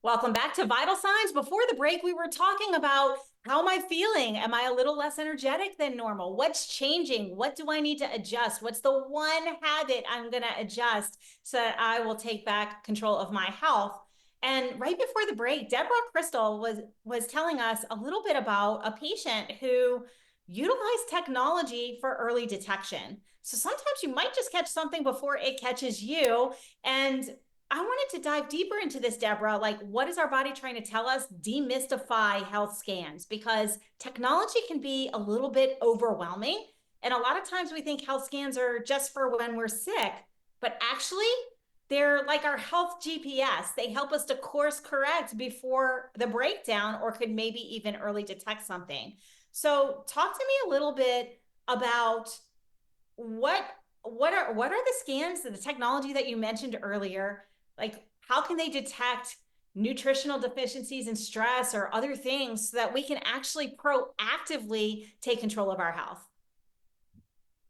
Welcome back to Vital Signs. Before the break, we were talking about how am I feeling? Am I a little less energetic than normal? What's changing? What do I need to adjust? What's the one habit I'm going to adjust so that I will take back control of my health? And right before the break, Deborah Crystal was telling us a little bit about a patient who utilized technology for early detection. So sometimes you might just catch something before it catches you. And I wanted to dive deeper into this, Deborah. Like, what is our body trying to tell us? Demystify health scans because technology can be a little bit overwhelming. And a lot of times we think health scans are just for when we're sick, but actually, they're like our health GPS. They help us to course correct before the breakdown or could maybe even early detect something. So, talk to me a little bit about what what are the scans, the technology that you mentioned earlier? Like, how can they detect nutritional deficiencies and stress or other things so that we can actually proactively take control of our health?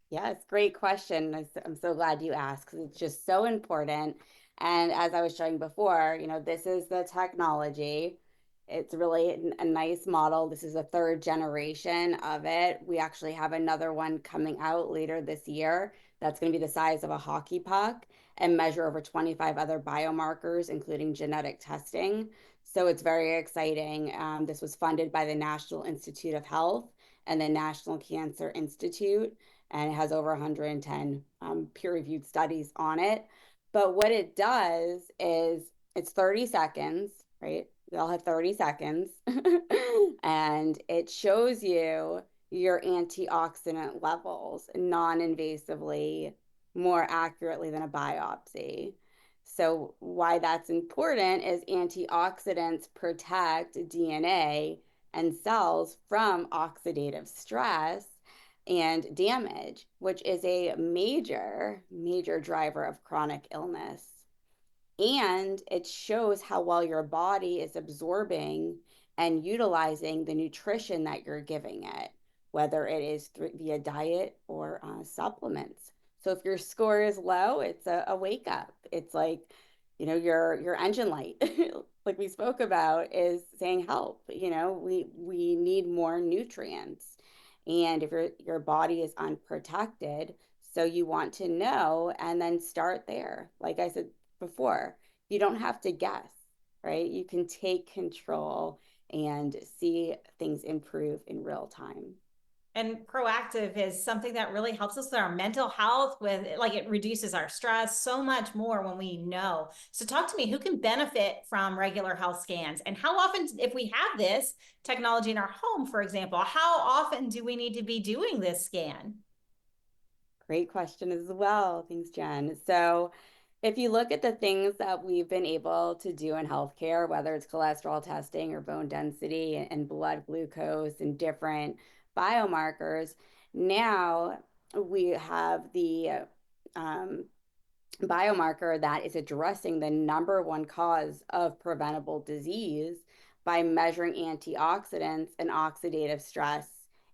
Yes, great question. I'm so glad you asked because it's just so important. And as I was showing before, this is the technology. It's really a nice model. This is a third generation of it. We actually have another one coming out later this year that's going to be the size of a hockey puck and measure over 25 other biomarkers, including genetic testing. So it's very exciting. This was funded by the National Institute of Health and the National Cancer Institute, and it has over 110 peer-reviewed studies on it. But what it does is it's 30 seconds, right? We all have 30 seconds, and it shows you your antioxidant levels non-invasively, more accurately than a biopsy. So why that's important is antioxidants protect DNA and cells from oxidative stress and damage, which is a major, major driver of chronic illness. And it shows how well your body is absorbing and utilizing the nutrition that you're giving it, whether it is via diet or supplements. So if your score is low, it's a wake up. It's like, your engine light, like we spoke about, is saying help. We need more nutrients. And if your body is unprotected, so you want to know and then start there. Like I said before, you don't have to guess, right? You can take control and see things improve in real time. And proactive is something that really helps us with our mental health, with like it reduces our stress so much more when we know. So talk to me, who can benefit from regular health scans? And how often, if we have this technology in our home, for example, how often do we need to be doing this scan? Great question as well. Thanks, Jen. So, if you look at the things that we've been able to do in healthcare, whether it's cholesterol testing or bone density and blood glucose and different biomarkers, now we have the um, biomarker that is addressing the number one cause of preventable disease by measuring antioxidants and oxidative stress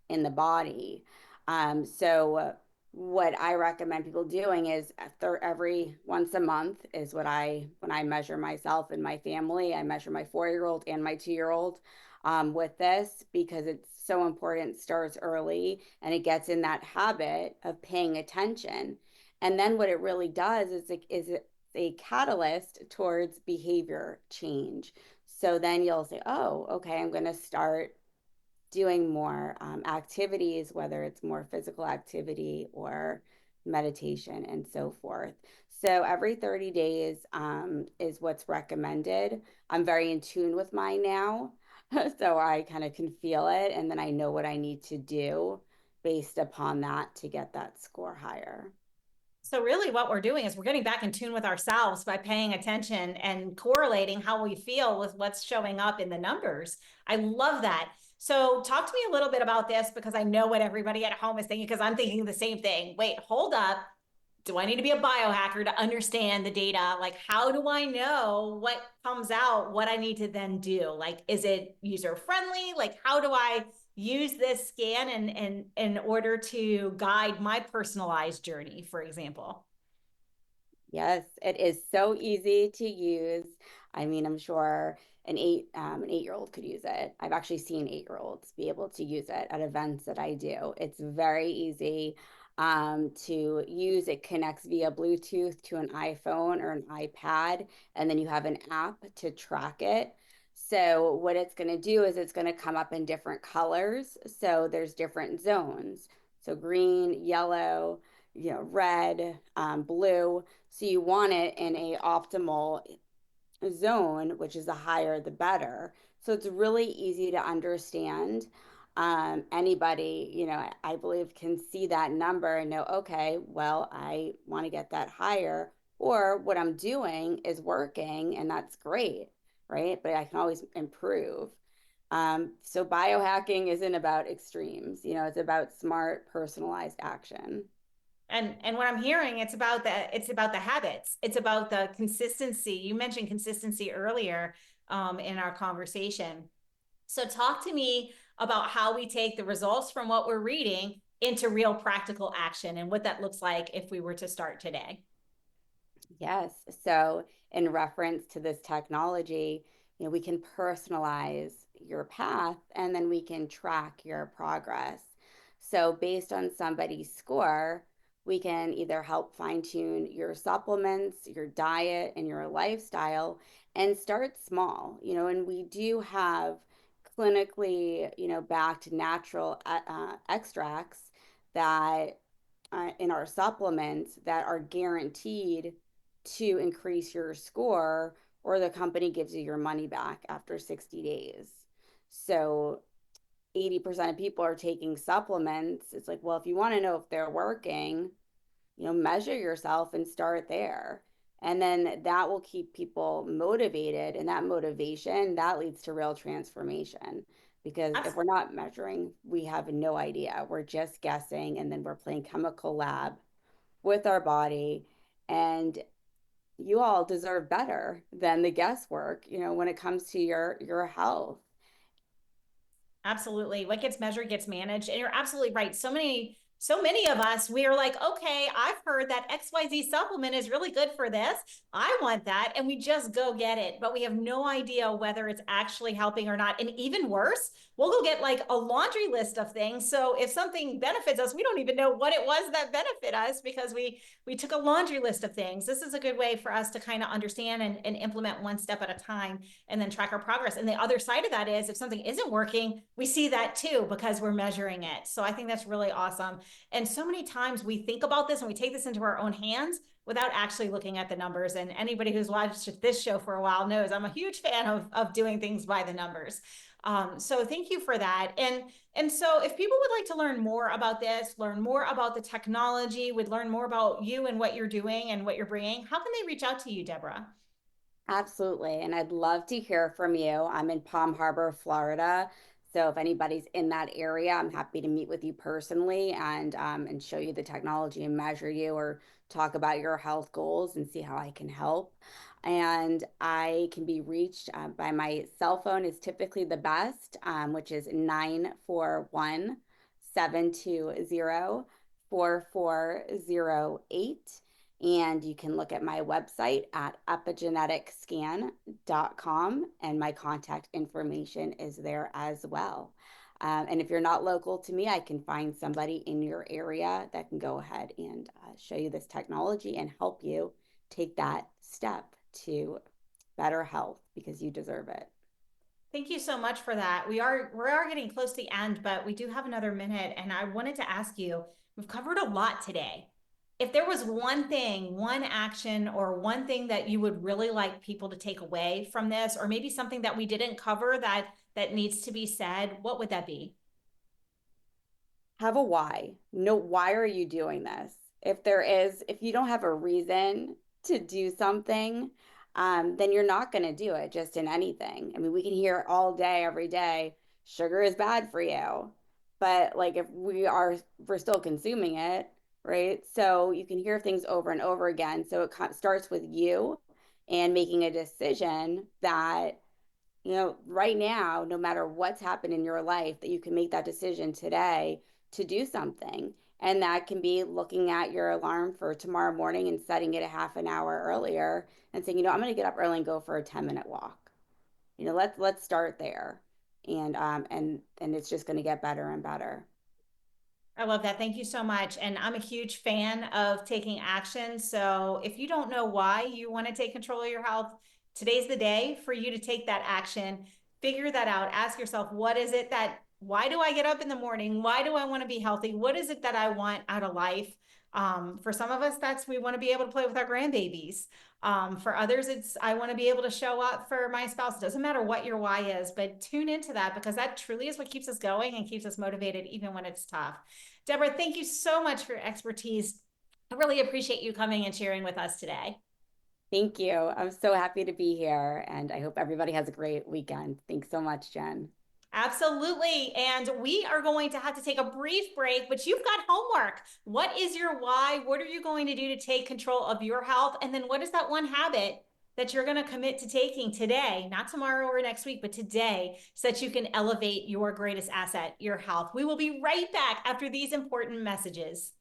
in the body. What I recommend people doing is every once a month is when I measure myself and my family. I measure my 4 year old and my 2 year old with this because it's so important. It starts early and it gets in that habit of paying attention. And then what it really does is a catalyst towards behavior change. So then you'll say, oh, okay, I'm going to start doing more activities, whether it's more physical activity or meditation and so forth. So every 30 days is what's recommended. I'm very in tune with mine now. So I kind of can feel it, and then I know what I need to do based upon that to get that score higher. So really what we're doing is we're getting back in tune with ourselves by paying attention and correlating how we feel with what's showing up in the numbers. I love that. So talk to me a little bit about this because I know what everybody at home is thinking because I'm thinking the same thing. Wait, hold up. Do I need to be a biohacker to understand the data? Like, how do I know what comes out, what I need to then do? Like, is it user friendly? Like, how do I use this scan in order to guide my personalized journey, for example? Yes, it is so easy to use. I mean, I'm sure an 8-year old could use it. I've actually seen 8-year olds be able to use it at events that I do. It's very easy to use. It connects via Bluetooth to an iPhone or an iPad, and then you have an app to track it. So what it's going to do is it's going to come up in different colors. So there's different zones. So green, yellow, red, blue. So you want it in a optimal zone, which is the higher the better. So it's really easy to understand. Anybody, I believe can see that number and know, okay, well, I want to get that higher, or what I'm doing is working and that's great, right? But I can always improve. So biohacking isn't about extremes, it's about smart, personalized action. And what I'm hearing, it's about the habits. It's about the consistency. You mentioned consistency earlier in our conversation. So talk to me about how we take the results from what we're reading into real practical action and what that looks like if we were to start today. Yes. So, in reference to this technology, we can personalize your path and then we can track your progress. So, based on somebody's score, we can either help fine tune your supplements, your diet, and your lifestyle and start small, and we do have clinically, backed natural extracts that in our supplements that are guaranteed to increase your score, or the company gives you your money back after 60 days. So 80% of people are taking supplements. It's like, well, if you want to know if they're working, measure yourself and start there. And then that will keep people motivated. And that motivation, that leads to real transformation. Because if we're not measuring, we have no idea. We're just guessing, and then we're playing chemical lab with our body. And you all deserve better than the guesswork, when it comes to your health. Absolutely. What gets measured gets managed. And you're absolutely right. So many of us, we are like, okay, I've heard that XYZ supplement is really good for this. I want that. And we just go get it. But we have no idea whether it's actually helping or not. And even worse, we'll go get like a laundry list of things. So if something benefits us, we don't even know what it was that benefit us because we took a laundry list of things. This is a good way for us to kind of understand and implement one step at a time and then track our progress. And the other side of that is if something isn't working, we see that too because we're measuring it. So I think that's really awesome. And so many times we think about this and we take this into our own hands without actually looking at the numbers. And anybody who's watched this show for a while knows I'm a huge fan of doing things by the numbers. So thank you for that. And so if people would like to learn more about this, learn more about the technology, would learn more about you and what you're doing and what you're bringing, how can they reach out to you, Deborah? Absolutely. And I'd love to hear from you. I'm in Palm Harbor, Florida. So if anybody's in that area, I'm happy to meet with you personally and show you the technology and measure you, or talk about your health goals and see how I can help. And I can be reached by my cell phone is typically the best, which is 941-720-4408. And you can look at my website at epigeneticscan.com, and my contact information is there as well. And if you're not local to me, I can find somebody in your area that can go ahead and show you this technology and help you take that step to better health, because you deserve it. Thank you so much for that. We are getting close to the end, but we do have another minute, and I wanted to ask you, we've covered a lot today. If there was one thing, one action, or one thing that you would really like people to take away from this, or maybe something that we didn't cover that needs to be said, what would that be? Have a why. Know, why are you doing this? If you don't have a reason to do something, then you're not going to do it just in anything. I mean, we can hear all day, every day, sugar is bad for you. But like if we're still consuming it, right? So you can hear things over and over again. So it starts with you and making a decision that right now, no matter what's happened in your life, that you can make that decision today to do something. And that can be looking at your alarm for tomorrow morning and setting it a half an hour earlier and saying, I'm going to get up early and go for a 10-minute walk. Let's start there. And it's just going to get better and better. I love that. Thank you so much. And I'm a huge fan of taking action. So if you don't know why you want to take control of your health, today's the day for you to take that action. Figure that out. Ask yourself, what is it that, why do I get up in the morning? Why do I want to be healthy? What is it that I want out of life? For some of us, that's we want to be able to play with our grandbabies. For others, it's I want to be able to show up for my spouse. It doesn't matter what your why is, but tune into that because that truly is what keeps us going and keeps us motivated even when it's tough. Deborah, thank you so much for your expertise. I really appreciate you coming and sharing with us today. Thank you. I'm so happy to be here, and I hope everybody has a great weekend. Thanks so much, Jen. Absolutely. And we are going to have to take a brief break, but you've got homework. What is your why? What are you going to do to take control of your health? And then what is that one habit that you're going to commit to taking today, not tomorrow or next week, but today, so that you can elevate your greatest asset, your health? We will be right back after these important messages.